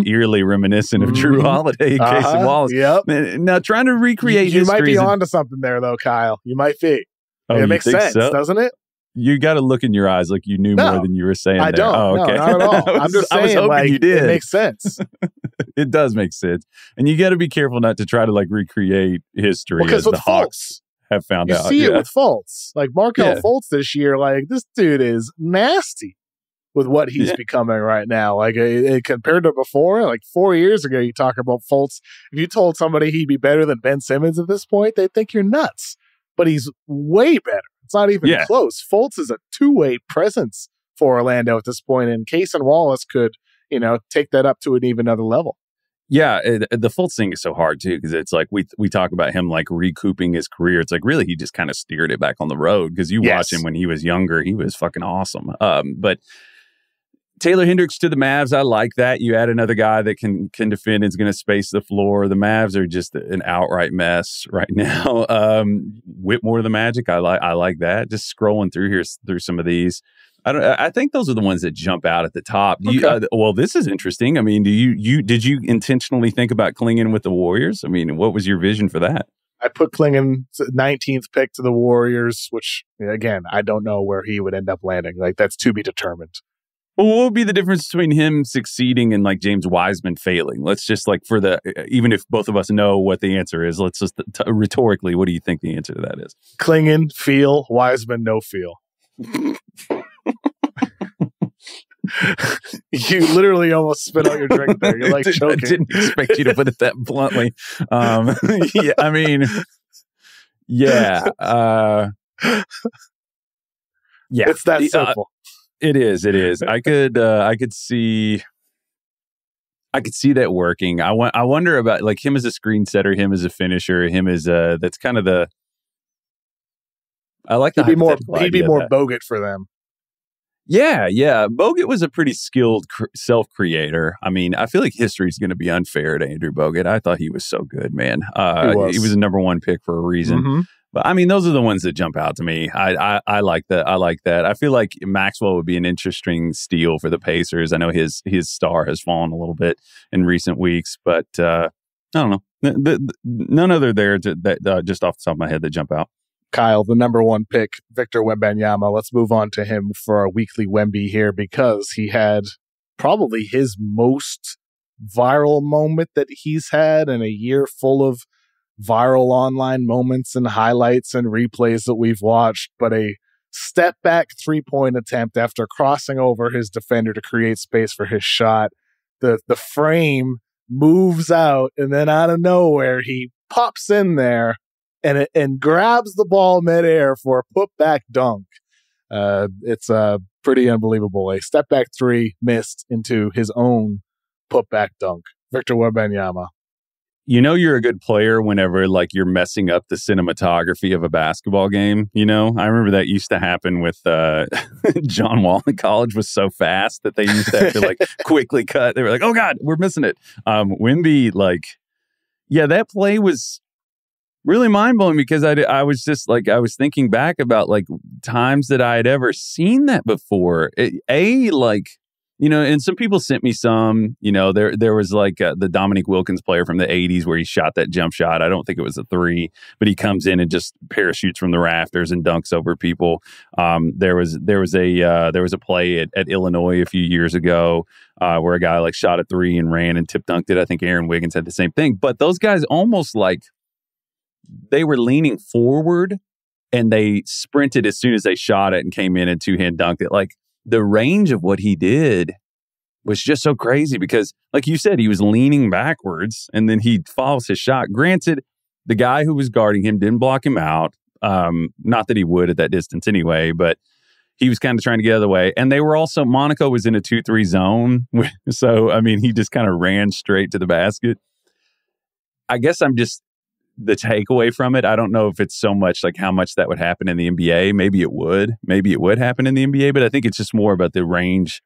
eerily reminiscent of Drew Holiday, Case and Wallace. Yep. Now, trying to recreate you might be onto something there, though, Kyle. You might be. Oh, it makes sense, doesn't it? You got to look in your eyes like you knew more than you were saying. I don't. Oh, okay. No, not at all. I'm just saying, I was hoping like, you did. It makes sense. It does make sense. And you got to be careful not to try to like recreate history as the Hawks have found out. You see it with Fultz. Like Markelle Fultz this year, like this dude is nasty with what he's becoming right now. Like compared to before, like 4 years ago, you talk about Fultz. If you told somebody he'd be better than Ben Simmons at this point, they'd think you're nuts. But he's way better. It's not even close. Fultz is a two-way presence for Orlando at this point, and Case and Wallace could, you know, take that up to an even other level. Yeah, the Fultz thing is so hard too, because it's like we talk about him like recouping his career. It's like really he just kind of steered it back on the road, because you watch him when he was younger, he was fucking awesome. But Taylor Hendricks to the Mavs, I like that. You add another guy that can defend and is going to space the floor. The Mavs are just an outright mess right now. Whitmore to the Magic, I like that. Just scrolling through some of these. I think those are the ones that jump out at the top. Well, this is interesting. I mean, did you intentionally think about Clingan with the Warriors? I mean, what was your vision for that? I put Clingan 19th pick to the Warriors, which again, I don't know where he would end up landing. Like that's to be determined. Well, what would be the difference between him succeeding and like James Wiseman failing? Let's just like even if both of us know what the answer is, let's just rhetorically, what do you think the answer to that is? Clingan, feel. Wiseman, no feel. You literally almost spit out your drink there. You're like choking. I didn't expect you to put it that bluntly. Yeah, I mean, Yeah. Yeah. It's that simple. It is. I could see that working. I wonder about like him as a screen setter, him as a finisher, him as that's kind of the. I like he'd be more Bogut for them. Yeah. Bogut was a pretty skilled self-creator. I mean, I feel like history's going to be unfair to Andrew Bogut. I thought he was so good, man. He was a number one pick for a reason. Mm-hmm. But I mean, those are the ones that jump out to me. I like that. I feel like Maxwell would be an interesting steal for the Pacers. I know his star has fallen a little bit in recent weeks, but I don't know. None other there that just off the top of my head that jump out. Kyle, the number one pick, Victor Wembanyama. Let's move on to him for our weekly Wemby here because he had probably his most viral moment that he's had in a year full of viral online moments and highlights and replays that we've watched, but a step back 3-point attempt after crossing over his defender to create space for his shot. The frame moves out, and then out of nowhere, he pops in there and grabs the ball midair for a putback dunk. It's pretty unbelievable. A step back three missed into his own putback dunk. Victor Wembanyama. You know you're a good player whenever like you're messing up the cinematography of a basketball game. You know, I remember that used to happen with John Wall in college was so fast that they used to have to like quickly cut. They were like, "Oh God, we're missing it." Wemby, like, yeah, that play was really mind blowing because I was just like I was thinking back about like times that I had ever seen that before. You know, and some people sent me some, you know, there was like the Dominique Wilkins player from the 80s where he shot that jump shot. I don't think it was a three, but he comes in and just parachutes from the rafters and dunks over people. There was a play at Illinois a few years ago where a guy like shot a three and ran and tip dunked it. I think Aaron Wiggins had the same thing. But those guys almost like they were leaning forward and they sprinted as soon as they shot it and came in and two-hand dunked it. Like, the range of what he did was just so crazy because, like you said, he was leaning backwards and then he follows his shot. Granted, the guy who was guarding him didn't block him out. Not that he would at that distance anyway, but he was kind of trying to get out of the way. And they were also, Monaco was in a 2-3 zone. So, I mean, he just kind of ran straight to the basket. I guess the takeaway from it, I don't know if it's so much like how much that would happen in the NBA. Maybe it would happen in the NBA, but I think it's just more about the range.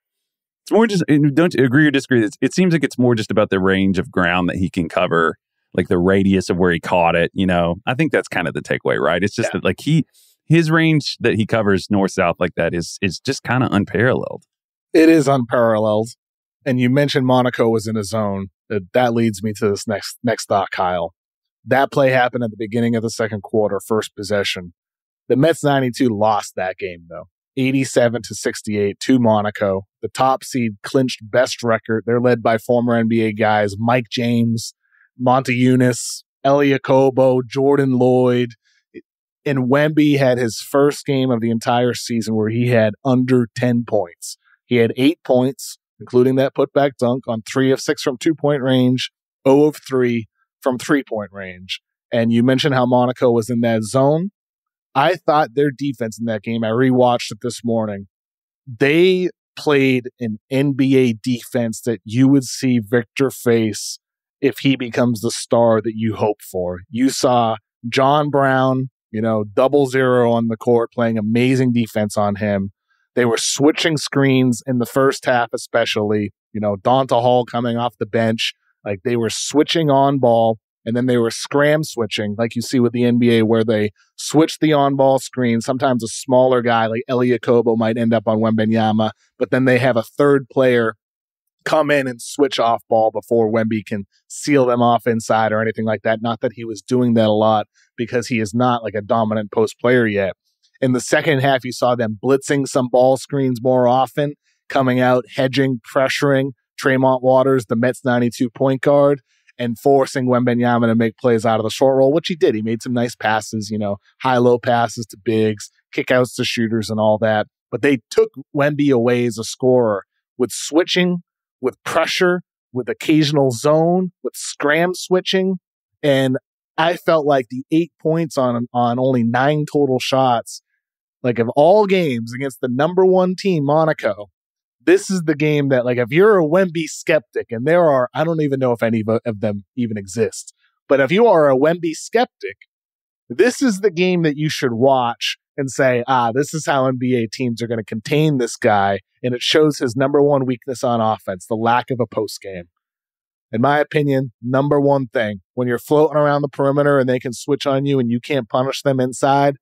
It's more just, don't you agree or disagree? It seems like it's more just about the range of ground that he can cover, like the radius of where he caught it. You know, I think that's kind of the takeaway, right? It's just that like his range that he covers north-south like that is just kind of unparalleled. It is unparalleled. And you mentioned Monaco was in a zone. That leads me to this next thought, Kyle. That play happened at the beginning of the second quarter, first possession. The Mets 92 lost that game, though. 87-68 to Monaco. The top seed clinched best record. They're led by former NBA guys Mike James, Monte Eunice, Elie Okobo, Jordan Lloyd. And Wemby had his first game of the entire season where he had under 10 points. He had 8 points, including that putback dunk on 3 of 6 from 2-point range, 0 of 3 from 3-point range. And you mentioned how Monaco was in that zone. I thought their defense in that game, I rewatched it this morning, they played an NBA defense that you would see Victor face if he becomes the star that you hope for. You saw John Brown, 0-0 on the court, playing amazing defense on him. They were switching screens in the first half especially. Donta Hall coming off the bench. Like, they were switching on ball, and then they were scram switching, like you see with the NBA, where they switch the on-ball screen. Sometimes a smaller guy like Elie Okobo might end up on Wembanyama, but then they have a third player come in and switch off ball before Wemby can seal them off inside or anything like that. Not that he was doing that a lot because he is not like a dominant post player yet. In the second half, you saw them blitzing some ball screens more often, coming out, hedging, pressuring Tremont Waters, the Mets 92 point guard, and forcing Wembanyama to make plays out of the short roll, which he did. He made some nice passes, high-low passes to bigs, kickouts to shooters and all that. But they took Wemby away as a scorer with switching, with pressure, with occasional zone, with scram switching. And I felt like the 8 points on only 9 total shots, like of all games against the number 1 team, Monaco, this is the game that, like, if you're a Wemby skeptic, and there are, I don't even know if any of them even exist, but if you are a Wemby skeptic, this is the game that you should watch and say, this is how NBA teams are going to contain this guy. And it shows his number 1 weakness on offense, the lack of a post game. In my opinion, number 1 thing, when you're floating around the perimeter and they can switch on you and you can't punish them inside,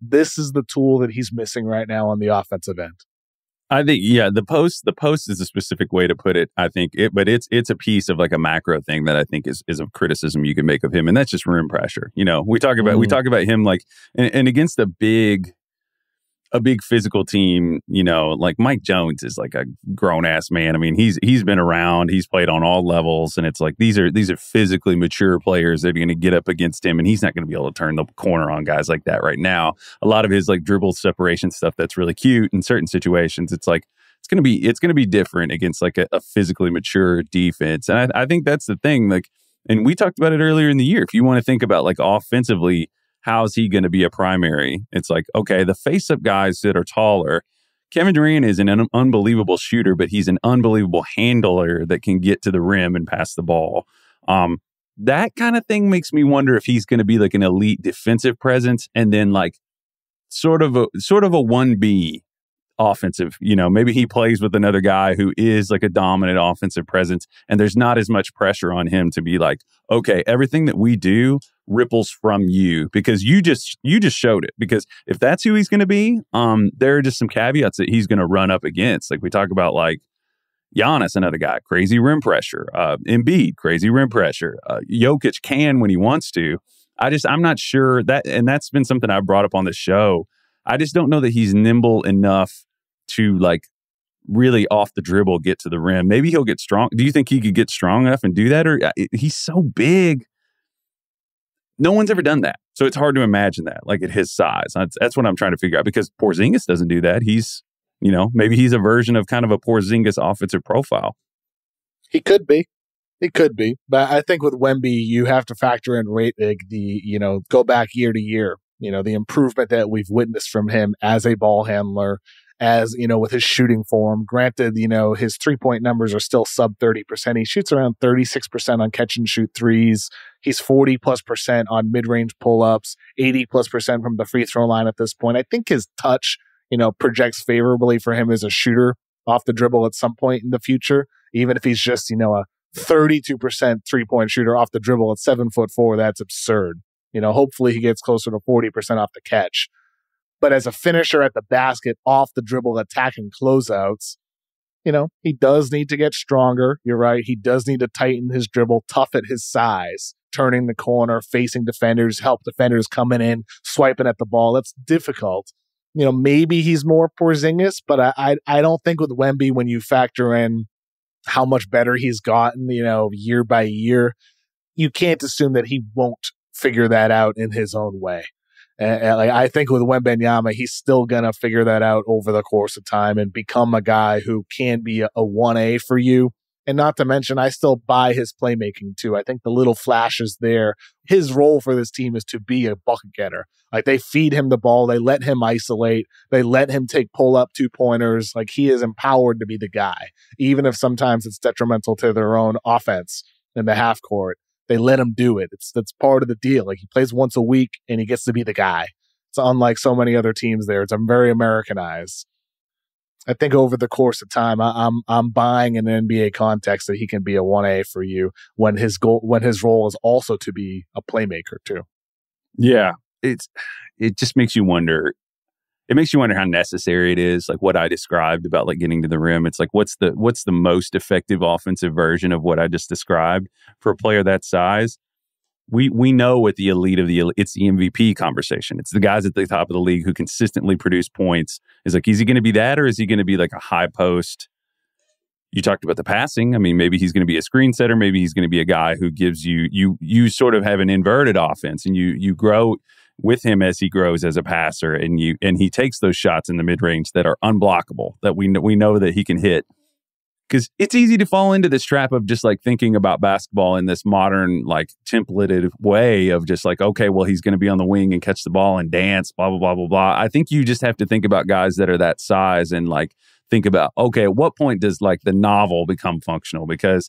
this is the tool that he's missing right now on the offensive end. I think, yeah, the post is a specific way to put it, I think. But it's a piece of like a macro thing that I think is a criticism you can make of him. And that's just rim pressure. You know, we talk about him like, and against a big physical team, you know, like Mike Jones is like a grown ass man. I mean, he's been around, he's played on all levels, and it's like these are physically mature players that are going to get up against him, and he's not going to be able to turn the corner on guys like that right now. A lot of his like dribble separation stuff that's really cute in certain situations. It's like it's going to be different against like a physically mature defense, and I think that's the thing. Like, and we talked about it earlier in the year. If you want to think about like offensively, how's he going to be a primary? It's like, okay, the face-up guys that are taller, Kevin Durant is an unbelievable shooter, but he's an unbelievable handler that can get to the rim and pass the ball. That kind of thing makes me wonder if he's going to be like an elite defensive presence and then like sort of a 1B offensive, you know, maybe he plays with another guy who is like a dominant offensive presence and there's not as much pressure on him to be like, okay, everything that we do ripples from you because you just showed it. Because if that's who he's going to be, there are just some caveats that he's going to run up against. Like we talk about like Giannis, another guy, crazy rim pressure, Embiid, crazy rim pressure, Jokic can when he wants to. I'm not sure that, and that's been something I've brought up on the show. I just don't know that he's nimble enough to like really off the dribble get to the rim. Maybe he'll get strong. Do you think he could get strong enough and do that? Or he's so big. No one's ever done that. So it's hard to imagine that, like at his size. That's what I'm trying to figure out because Porzingis doesn't do that. He's, you know, maybe he's a version of kind of a Porzingis offensive profile. He could be. But I think with Wemby, you have to factor in go back year to year, you know, the improvement that we've witnessed from him as a ball handler, as, you know, with his shooting form. Granted, you know, his 3-point numbers are still sub 30%. He shoots around 36% on catch and shoot threes. He's 40+% on mid-range pull-ups, 80+% from the free throw line at this point. I think his touch, you know, projects favorably for him as a shooter off the dribble at some point in the future, even if he's just, you know, a 32% 3-point shooter off the dribble at 7'4". That's absurd. You know, hopefully he gets closer to 40% off the catch. But as a finisher at the basket, off the dribble, attacking closeouts, you know, he does need to get stronger. You're right. He does need to tighten his dribble, tough at his size, turning the corner, facing defenders, help defenders coming in, swiping at the ball. That's difficult. You know, maybe he's more Porzingis, but I don't think with Wemby, when you factor in how much better he's gotten, you know, year by year, you can't assume that he won't figure that out in his own way. Like I think with Wembanyama, he's still going to figure that out over the course of time and become a guy who can be a 1A for you. And not to mention, I still buy his playmaking too. I think the little flashes there, his role for this team is to be a bucket getter. Like they feed him the ball. They let him isolate. They let him take pull-up 2-pointers. Like he is empowered to be the guy, even if sometimes it's detrimental to their own offense in the half court. They let him do it. That's part of the deal. Like he plays once a week and he gets to be the guy. It's unlike so many other teams there. It's very Americanized. I think over the course of time, I'm buying in an NBA context that he can be a 1A for you when his role is also to be a playmaker too. Yeah, it just makes you wonder. It makes you wonder how necessary it is, like what I described about like getting to the rim. It's like, what's the most effective offensive version of what I just described for a player that size? We know what the elite of the elite, it's the MVP conversation. It's the guys at the top of the league who consistently produce points. Is like, is he going to be that, or is he going to be like a high post? You talked about the passing. I mean, maybe he's going to be a screen setter. Maybe he's going to be a guy who gives you sort of have an inverted offense, and you grow with him as he grows as a passer, and he takes those shots in the mid range that are unblockable, that we know that he can hit because it's easy to fall into this trap of just like thinking about basketball in this modern, like templated way of just like, okay, well, he's going to be on the wing and catch the ball and dance, blah, blah, blah, blah, blah. I think you just have to think about guys that are that size and like think about, okay, at what point does like the novel become functional? Because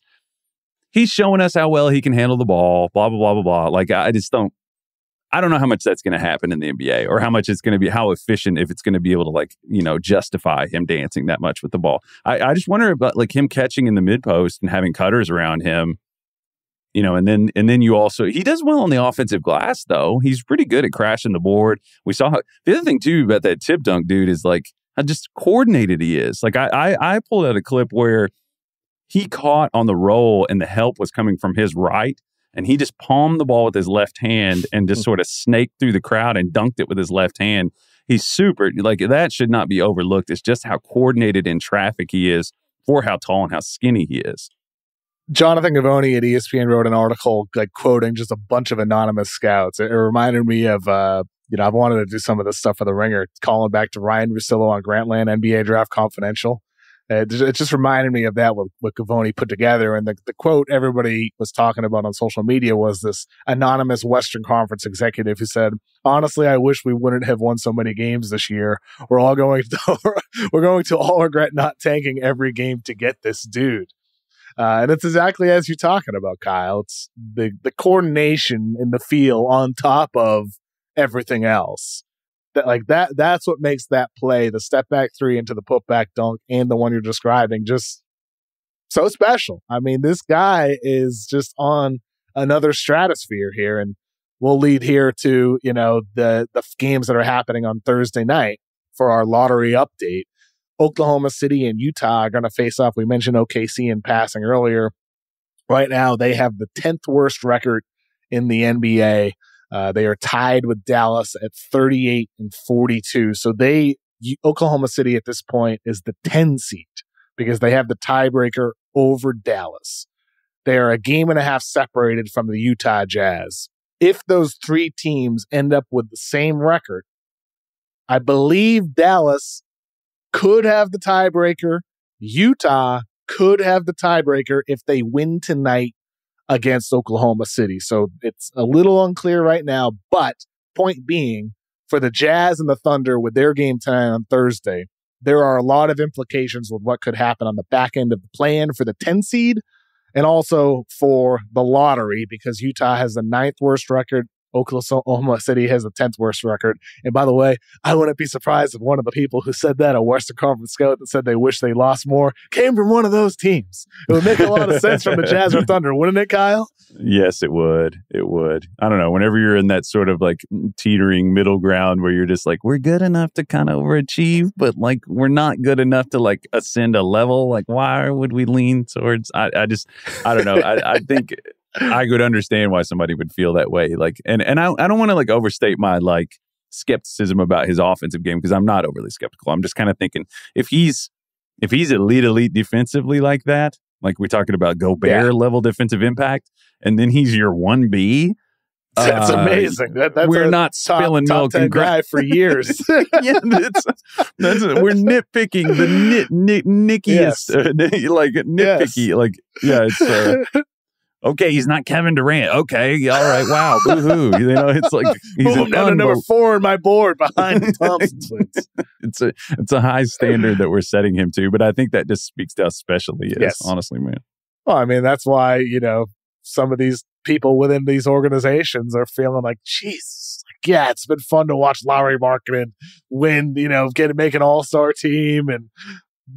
he's showing us how well he can handle the ball, blah, blah, blah, blah, blah. Like, I don't know how much that's going to happen in the NBA or how much it's going to be, how efficient, if it's going to be able to like, justify him dancing that much with the ball. I just wonder about like him catching in the mid post and having cutters around him, and then you also, he does well on the offensive glass though. He's pretty good at crashing the board. We saw the other thing too about that tip dunk dude is like how just coordinated he is. Like I pulled out a clip where he caught on the roll and the help was coming from his right. And he just palmed the ball with his left hand and just sort of snaked through the crowd and dunked it with his left hand. He's super, like that should not be overlooked. It's just how coordinated in traffic he is for how tall and how skinny he is. Jonathan Gavoni at ESPN wrote an article like quoting just a bunch of anonymous scouts. It reminded me of, I've wanted to do some of this stuff for The Ringer, calling back to Ryan Russillo on Grantland, NBA Draft Confidential. It just reminded me of that, what Gavoni put together. And the quote everybody was talking about on social media was this anonymous Western Conference executive who said, honestly, I wish we wouldn't have won so many games this year. We're going to all regret not tanking every game to get this dude. And it's exactly as you're talking about, Kyle. It's the coordination in the feel on top of everything else. That's what makes that play, the step back three into the putback dunk and the one you're describing, just so special. I mean, this guy is just on another stratosphere here, and we'll lead here to, the games that are happening on Thursday night for our lottery update. Oklahoma City and Utah are going to face off. We mentioned OKC in passing earlier. Right now, they have the 10th worst record in the NBA. They are tied with Dallas at 38-42. So Oklahoma City at this point is the 10 seed because they have the tiebreaker over Dallas. They are a game and a half separated from the Utah Jazz. If those three teams end up with the same record, I believe Dallas could have the tiebreaker. Utah could have the tiebreaker if they win tonight against Oklahoma City. So it's a little unclear right now, but point being, for the Jazz and the Thunder with their game tonight on Thursday, there are a lot of implications with what could happen on the back end of the plan for the 10 seed and also for the lottery because Utah has the 9th worst record. Oklahoma City has the 10th worst record. And by the way, I wouldn't be surprised if one of the people who said that, a Western Conference scout that said they wish they lost more, came from one of those teams. It would make a lot of sense from the Jazz or Thunder, wouldn't it, Kyle? Yes, it would. It would. I don't know. Whenever you're in that sort of like teetering middle ground where you're just like, we're good enough to kind of overachieve, but like we're not good enough to like ascend a level. Like, why would we lean towards? I don't know. I think I could understand why somebody would feel that way. Like, and I don't want to like overstate my like skepticism about his offensive game because I'm not overly skeptical. I'm just kind of thinking if he's elite defensively like that, like we're talking about Gobert level defensive impact, and then he's your 1B. That's amazing. That's we're not spilling milk and guy for years. Yeah, we're nitpicking the nickiest, yes. Like nitpicky. Yes. Like, yeah, it's. Okay, he's not Kevin Durant. Okay, all right, wow, boo-hoo. It's like he's number 4 on my board behind the Thompson twins. It's a high standard that we're setting him to, but I think that just speaks to how special he is, yes. Honestly, man. Well, I mean, that's why, some of these people within these organizations are feeling like, Jesus, yeah, it's been fun to watch Lauri Markkanen win, make an all-star team and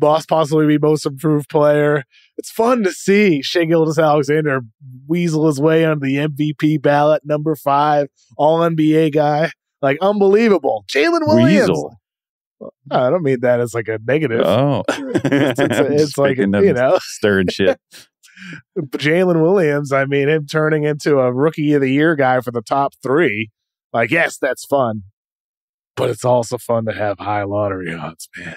possibly be most improved player. It's fun to see Shai Gilgeous-Alexander weasel his way onto the MVP ballot, number 5, all-NBA guy. Like, unbelievable. Jalen Williams. Weasel. I don't mean that as like a negative. Oh. it's like, stirring shit. Jalen Williams, I mean, him turning into a Rookie of the Year guy for the top 3. Like, yes, that's fun. But it's also fun to have high lottery odds, man.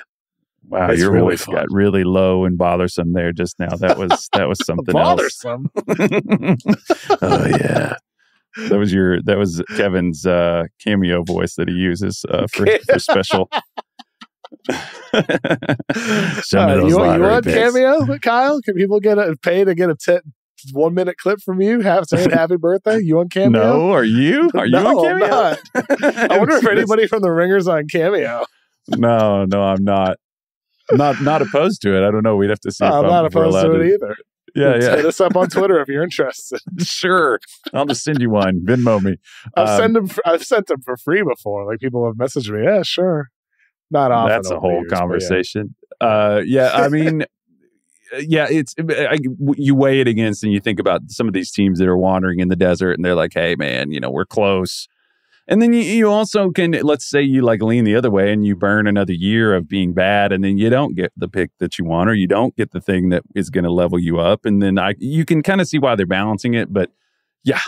Wow, your really voice got really low and bothersome there just now. That was something bothersome. Oh yeah, that was Kevin's cameo voice that he uses for special You want Cameo, Kyle? Can people pay to get a 1 minute clip from you saying happy birthday? You on Cameo? No, are you? Are you on Cameo? I'm not. I wonder if anybody from the Ringers on Cameo. No, I'm not. Not opposed to it. I don't know. We'd have to see. I'm not opposed to it either. Yeah. Hit us up on Twitter if you're interested. Sure. I'll just send you one. Venmo me. I've sent them for free before. Like, people have messaged me. Yeah, sure. Not often. That's a whole conversation. I mean, you weigh it against, and you think about some of these teams that are wandering in the desert, and they're like, hey, man, we're close. And then you also can, let's say you lean the other way and you burn another year of being bad, and then you don't get the pick that you want, or you don't get the thing that is going to level you up. And then you can kind of see why they're balancing it. But yeah,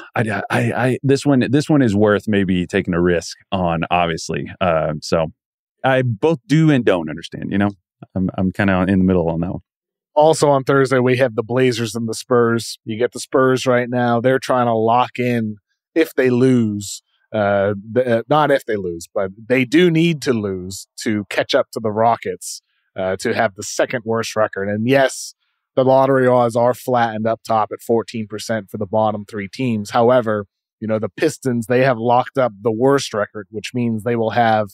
this one is worth maybe taking a risk on, obviously. So I both do and don't understand. I'm kind of in the middle on that one. Also on Thursday, we have the Blazers and the Spurs. You get the Spurs right now. They're trying to lock in if they lose. Not if they lose, but they do need to lose to catch up to the Rockets to have the second worst record. And yes, the lottery odds are flattened up top at 14% for the bottom three teams. However, the Pistons, they have locked up the worst record, which means they will have,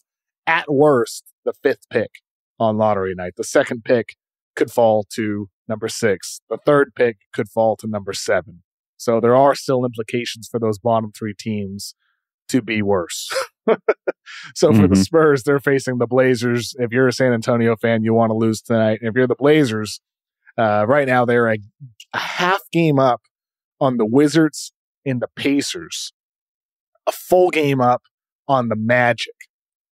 at worst, the fifth pick on lottery night. The second pick could fall to number 6. The third pick could fall to number 7. So there are still implications for those bottom three teams to be worse. So for the Spurs, they're facing the Blazers. If you're a San Antonio fan, you want to lose tonight. If you're the Blazers, right now they're a half game up on the Wizards and the Pacers, a full game up on the Magic.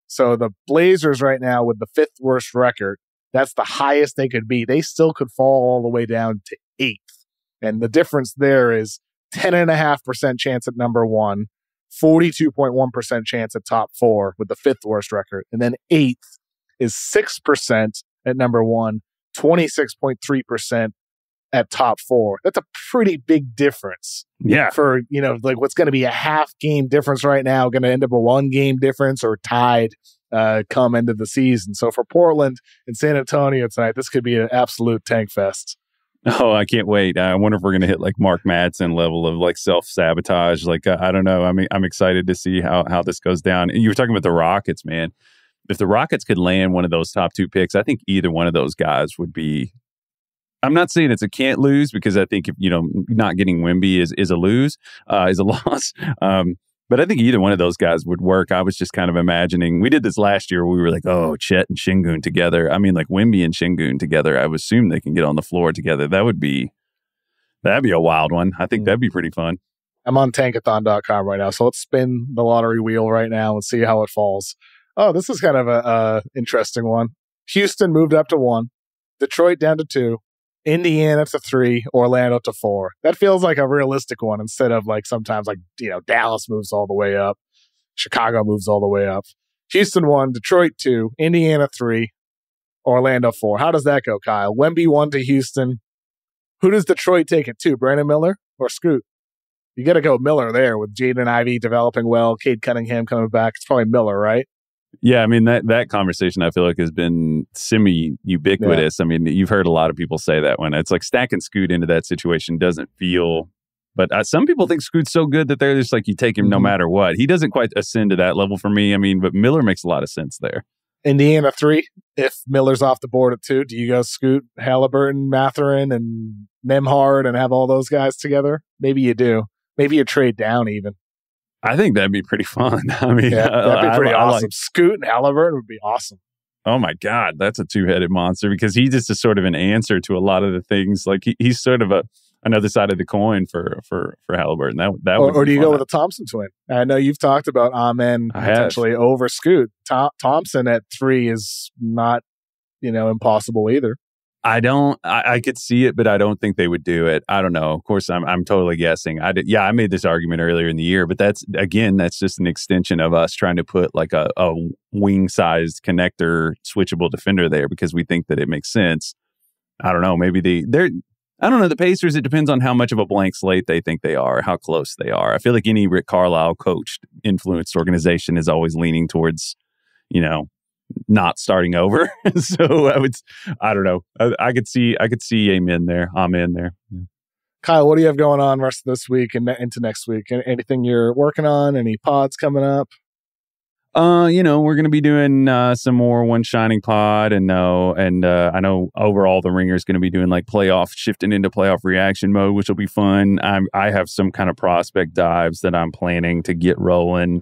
So the Blazers right now with the 5th worst record, that's the highest they could be. They still could fall all the way down to 8th. And the difference there is 10.5% chance at number 1, 42.1% chance at top 4 with the 5th worst record. And then 8th is 6% at number 1, 26.3% at top 4. That's a pretty big difference. Yeah. For, what's going to be a half game difference right now, going to end up a 1 game difference or tied come end of the season. So for Portland and San Antonio tonight, this could be an absolute tank fest. Oh, I can't wait. I wonder if we're going to hit Mark Madsen level of self-sabotage. I don't know. I mean, I'm excited to see how this goes down. And you were talking about the Rockets, man. If the Rockets could land one of those top 2 picks, I think either one of those guys would be, I'm not saying it's a can't lose, because I think if, not getting Wemby is a lose, is a loss. But I think either one of those guys would work. I was just kind of imagining, we did this last year where we were like, oh, Chet and Şengün together. I mean, Wemby and Şengün together, I would assume they can get on the floor together. That'd be a wild one. I think that'd be pretty fun. I'm on tankathon.com right now. So let's spin the lottery wheel right now and see how it falls. Oh, this is kind of a interesting one. Houston moved up to 1, Detroit down to 2, Indiana to 3, Orlando to 4. That feels like a realistic one instead of sometimes Dallas moves all the way up, Chicago moves all the way up. Houston 1, Detroit 2, Indiana 3, Orlando 4. How does that go, Kyle? Wemby 1 to Houston. Who does Detroit take it to? Brandon Miller or Scoot? You got to go Miller there with Jaden Ivey developing well, Cade Cunningham coming back. It's probably Miller, right? Yeah, I mean, that conversation I feel like has been semi-ubiquitous. Yeah. I mean, you've heard a lot of people say that when it's stacking Scoot into that situation doesn't feel... But some people think Scoot's so good that they're just you take him no matter what. He doesn't quite ascend to that level for me. I mean, but Miller makes a lot of sense there. Indiana 3, if Miller's off the board at 2, do you go Scoot, Halliburton, Mathurin, and Nembhard and have all those guys together? Maybe you do. Maybe you trade down even. I think that'd be pretty fun. I mean, that'd be pretty awesome. Scoot and Halliburton would be awesome. Oh my God, that's a 2-headed monster, because he just is sort of an answer to a lot of the things. He's sort of another side of the coin for Halliburton. Or do you go with a Thompson twin? I know you've talked about Amen potentially over Scoot. Thompson at 3 is not, impossible either. I could see it, but I don't think they would do it. I don't know. Of course, I'm totally guessing. I made this argument earlier in the year, but that's just an extension of us trying to put a wing-sized connector switchable defender there because we think that it makes sense. I don't know. Maybe I don't know. The Pacers, it depends on how much of a blank slate they think they are, how close they are. I feel like any Rick Carlisle coached, influenced organization is always leaning towards, not starting over. So I don't know. I could see amen there. Amen there. Yeah. Kyle, what do you have going on rest of this week and into next week? Anything you're working on? Any pods coming up? We're going to be doing some more One Shining Pod, and I know overall the Ringer is going to be doing like shifting into playoff reaction mode, which will be fun. I have some kind of prospect dives that I'm planning to get rolling.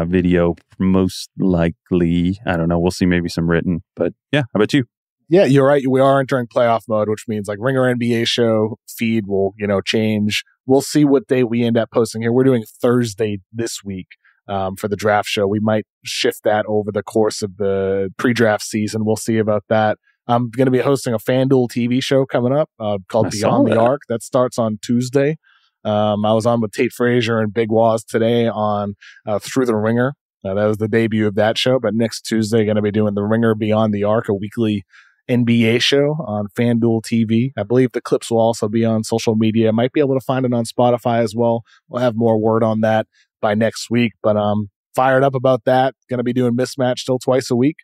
Video most likely. I don't know. We'll see. Maybe some written, but yeah. How about you? Yeah, you're right. We are entering playoff mode, which means like Ringer NBA show feed will change. We'll see what day we end up posting here. We're doing Thursday this week. For the draft show. We might shift that over the course of the pre-draft season. We'll see about that. I'm going to be hosting a FanDuel TV show coming up called Beyond the Arc. That starts on Tuesday. I was on with Tate Frazier and Big Waz today on Through the Ringer. That was the debut of that show. But next Tuesday, going to be doing the Ringer Beyond the Arc, a weekly NBA show on FanDuel TV. I believe the clips will also be on social media. Might be able to find it on Spotify as well. We'll have more word on that by next week, but fired up about that. Going to be doing Mismatch still twice a week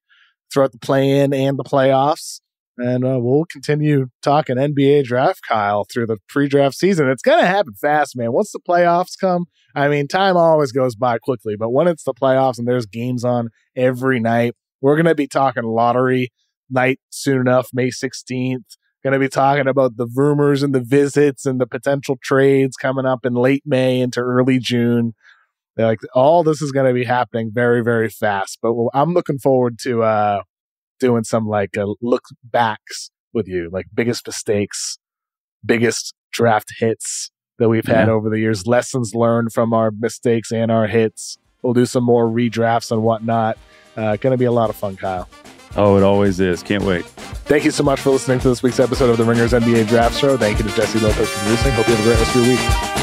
throughout the play-in and the playoffs, and we'll continue talking NBA draft, Kyle, through the pre-draft season. It's going to happen fast, man. Once the playoffs come, I mean, time always goes by quickly, but when it's the playoffs and there's games on every night, we're going to be talking lottery night soon enough, May 16th. Going to be talking about the rumors and the visits and the potential trades coming up in late May into early June. Like all this is going to be happening very, very fast. But I'm looking forward to doing some look backs with you, like biggest mistakes, biggest draft hits that we've had over the years, lessons learned from our mistakes and our hits. We'll do some more redrafts and whatnot. Going to be a lot of fun, Kyle. Oh, it always is. Can't wait. Thank you so much for listening to this week's episode of the Ringers NBA Draft Show. Thank you to Jesse Lopez for producing. Hope you have a great rest of your week.